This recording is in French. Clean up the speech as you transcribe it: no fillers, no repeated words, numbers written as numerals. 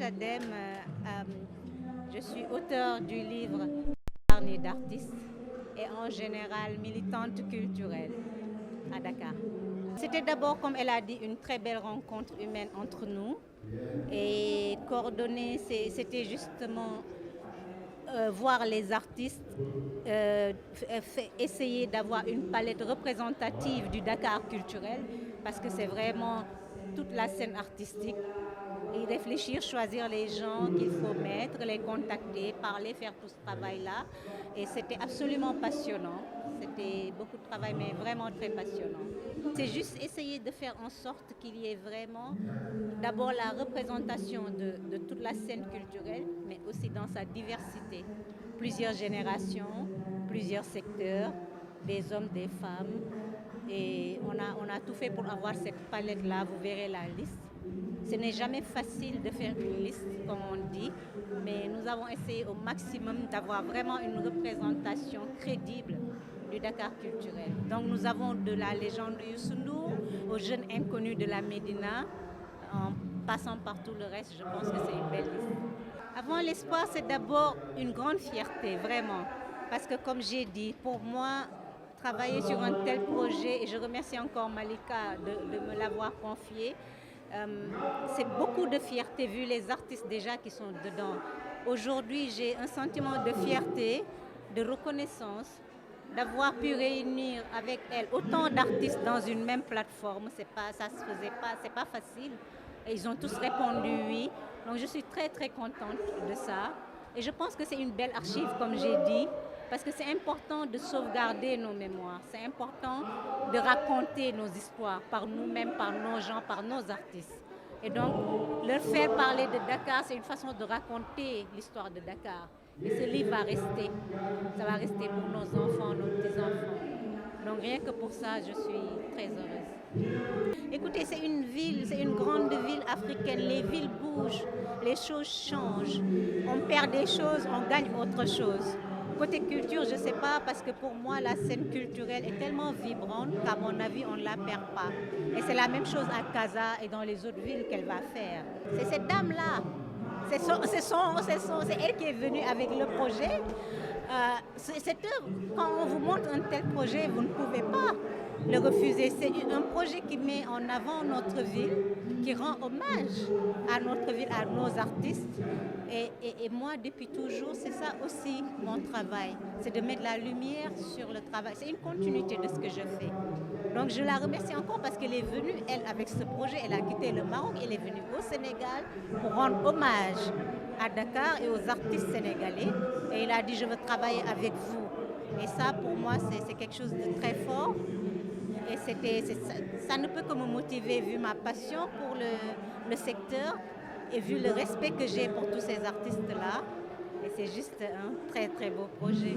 Chadem, je suis auteure du livre Carnet d'artistes et en général militante culturelle à Dakar. C'était d'abord, comme elle a dit, une très belle rencontre humaine entre nous. Et coordonner, c'était justement voir les artistes, essayer d'avoir une palette représentative du Dakar culturel, parce que c'est vraiment toute la scène artistique. Et réfléchir, choisir les gens qu'il faut mettre, les contacter, parler, faire tout ce travail-là. Et c'était absolument passionnant. C'était beaucoup de travail, mais vraiment très passionnant. C'est juste essayer de faire en sorte qu'il y ait vraiment d'abord la représentation de toute la scène culturelle, mais aussi dans sa diversité. Plusieurs générations, plusieurs secteurs, des hommes, des femmes. Et on a tout fait pour avoir cette palette-là, vous verrez la liste. Ce n'est jamais facile de faire une liste, comme on dit, mais nous avons essayé au maximum d'avoir vraiment une représentation crédible du Dakar culturel. Donc nous avons de la légende de Youssou Ndour aux jeunes inconnus de la Médina, en passant par tout le reste, je pense que c'est une belle liste. Avant l'espoir, c'est d'abord une grande fierté, vraiment. Parce que comme j'ai dit, pour moi, travailler sur un tel projet, et je remercie encore Malika de me l'avoir confié, c'est beaucoup de fierté vu les artistes déjà qui sont dedans. Aujourd'hui, j'ai un sentiment de fierté, de reconnaissance, d'avoir pu réunir avec elle autant d'artistes dans une même plateforme. Ça se faisait pas, c'est pas facile. Et ils ont tous répondu oui. Donc je suis très très contente de ça. Et je pense que c'est une belle archive, comme j'ai dit, parce que c'est important de sauvegarder nos mémoires. C'est important de raconter nos histoires par nous-mêmes, par nos gens, par nos artistes. Et donc, leur faire parler de Dakar, c'est une façon de raconter l'histoire de Dakar. Et ce livre va rester. Ça va rester pour nos enfants, nos petits-enfants. Donc rien que pour ça, je suis très heureuse. Écoutez, c'est une ville, c'est une grande ville africaine. Les villes bougent, les choses changent. On perd des choses, on gagne autre chose. Côté culture, je ne sais pas, parce que pour moi, la scène culturelle est tellement vibrante qu'à mon avis, on ne la perd pas. Et c'est la même chose à Casa et dans les autres villes qu'elle va faire. C'est cette dame-là. C'est elle qui est venue avec le projet. Cette œuvre, quand on vous montre un tel projet, vous ne pouvez pas le refuser. C'est un projet qui met en avant notre ville, qui rend hommage à notre ville, à nos artistes. Et moi, depuis toujours, c'est ça aussi mon travail. C'est de mettre la lumière sur le travail. C'est une continuité de ce que je fais. Donc je la remercie encore parce qu'elle est venue, elle, avec ce projet, elle a quitté le Maroc, elle est venue au Sénégal pour rendre hommage à Dakar et aux artistes sénégalais. Et elle a dit, je veux travailler avec vous. Et ça, pour moi, c'est quelque chose de très fort. Et ça ne peut que me motiver vu ma passion pour le secteur et vu le respect que j'ai pour tous ces artistes-là. Et c'est juste un très, très beau projet.